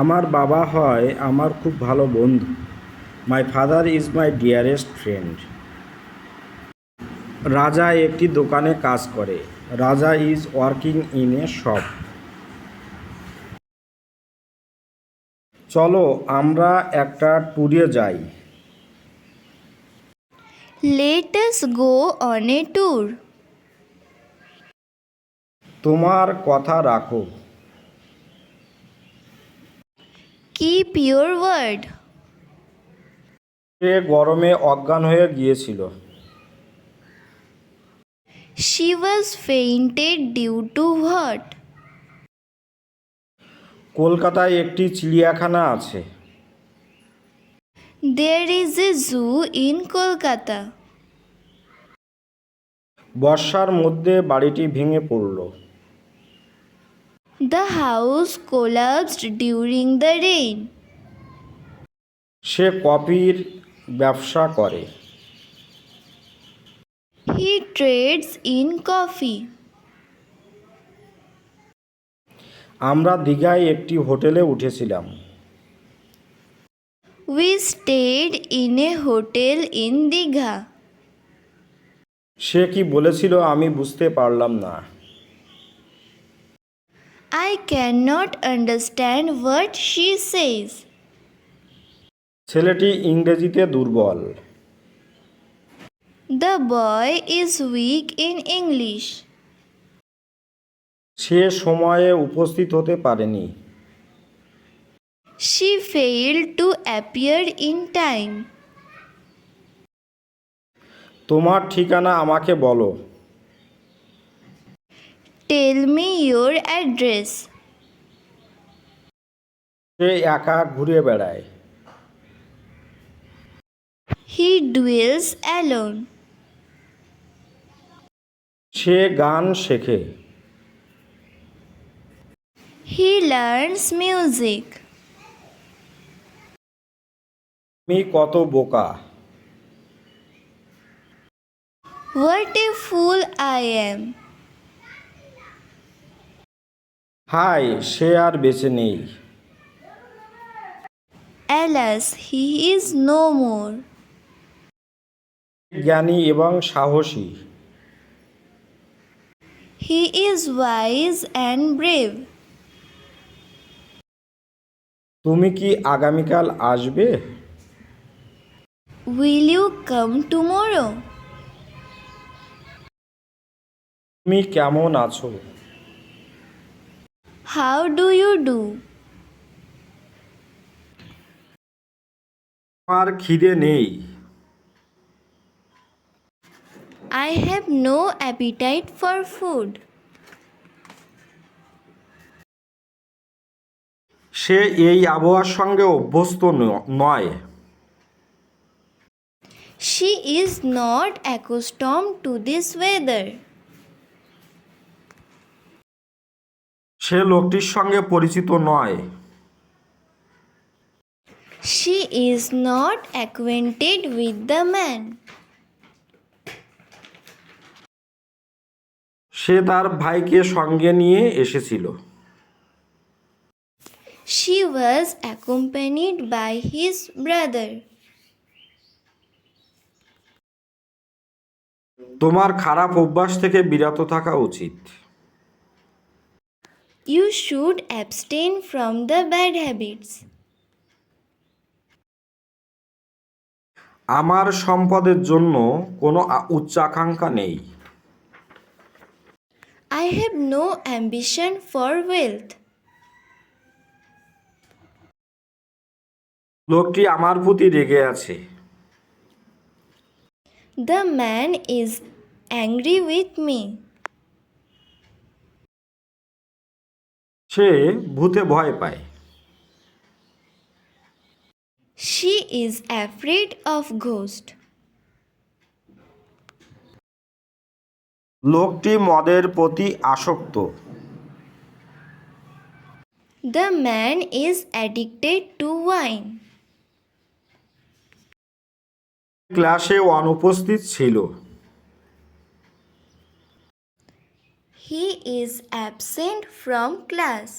আমার বাবা হয় আমার খুব ভালো বন্ধু। My father is my dearest friend. রাজা একটি দোকানে কাজ করে। রাজা is working in a shop. চলো আমরা একটা ট্যুরে যাই। Let us go on a tour. তোমার কথা রাখো। Keep your word. সে গরমে অজ্ঞান হয়ে গিয়েছিল। She was fainted due to what? কলকাতায় একটি চিড়িয়াখানা আছে। There is a zoo in Kolkata. বর্ষার মধ্যে বাড়িটি ভেঙে পড়ল। The house collapsed during the rain. সে কফির ব্যবসা করে। He trades in coffee. আমরা দীঘায় একটি হোটেলে উঠেছিলাম। We stayed in a hotel in Digha. সে কি বলেছিল আমি বুঝতে পারলাম না। I cannot understand what she says. ছেলেটি ইংরেজিতে দুর্বল। The boy is weak in English. সে সময়ে উপস্থিত হতে পারেনি। She failed to appear in time. তোমার ঠিকানা আমাকে বলো। Tell me your address. সে একা ঘুরে বেড়ায়। He dwells alone. সে গান শেখে। He learns music. আমি কত বোকা। What a fool I am. হায় সে আর বেঁচে নেই। Alas, he is no more. জ্ঞানী এবং সাহসী। He is wise and brave. তুমি কি আগামীকাল আসবে? Will you come tomorrow? তুমি কেমন আছো? How do you do? আমার খিদে নেই। I have no appetite for food. সে এই আবহাওয়ার সঙ্গে অভ্যস্ত নয়। She is not accustomed to this weather. সে লোকটির সঙ্গে পরিচিত নয়। She is not acquainted with the man. সে তার ভাইকে সঙ্গে নিয়ে এসেছিল। She was accompanied by his brother. তোমার খারাপ অভ্যাস থেকে বিরত থাকা উচিত। You should abstain from the bad habits. আমার সম্পদের জন্য কোনো উচ্চাকাঙ্ক্ষা নেই। I have no ambition for wealth. লোকটি আমার প্রতি রেগে আছে। The man is angry with me. সে ভূতে ভয় পায়। She is afraid of ghosts. লোকটি মদের প্রতি আসক্ত। The man is addicted to wine. ক্লাসে অনুপস্থিত ছিল। He is absent from class.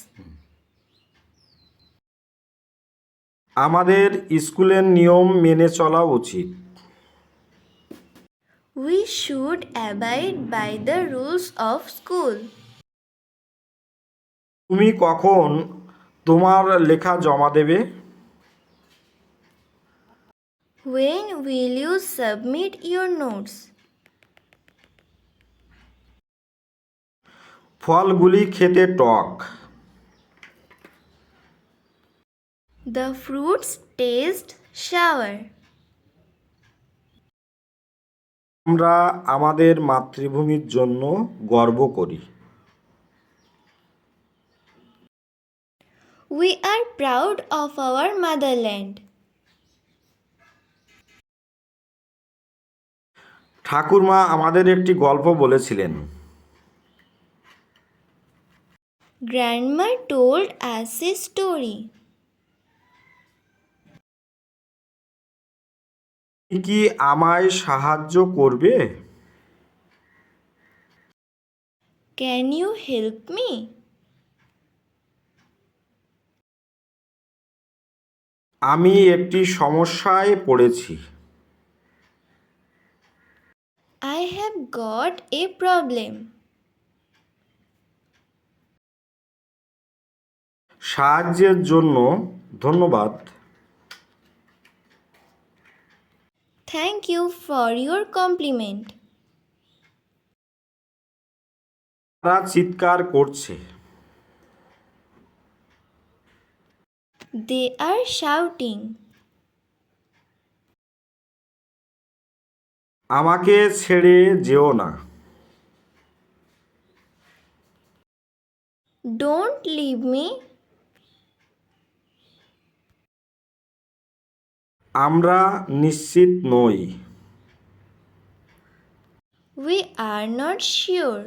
আমাদের স্কুলের নিয়ম মেনে চলা উচিত। We should abide by the rules of school. তুমি কখন তোমার লেখা জমা দেবে? When will you submit your notes? ফলগুলি খেতে টক। The fruits taste sour. আমরা আমাদের মাতৃভূমির জন্য গর্ব করি। We are proud of our motherland. ঠাকুরমা আমাদের একটি গল্প বলেছিলেন। Grandma told us a story. তুমি কি আমায় সাহায্য করবে? Can you help me? আমি একটি সমস্যায় পড়েছি। I have got a problem. সাহায্যের জন্য ধন্যবাদ। Thank you for your compliment. তারা চিৎকার করছে। They are shouting. আমাকে ছেড়ে যেও না। Don't leave me. আমরা নিশ্চিত নই। We are not sure.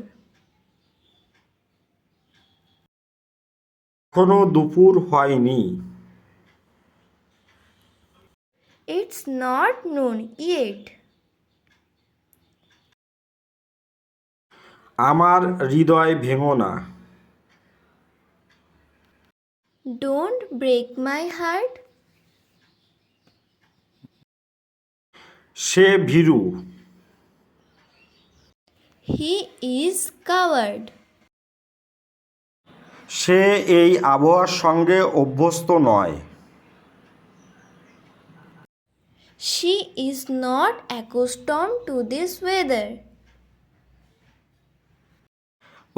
এখনো দুপুর হয়নি। It's not noon yet. আমার হৃদয় ভেঙো না। Don't break my heart. Say Bhiru. He is coward. সে এই আবহাওয়ার সঙ্গে অভ্যস্ত নয়। She is not accustomed to this weather.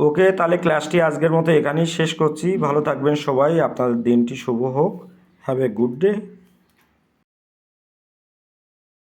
ওকে, তাহলে ক্লাসটি আজকের মতো এখানেই শেষ করছি। ভালো থাকবেন সবাই। আপনাদের দিনটি শুভ হোক। Have a good day.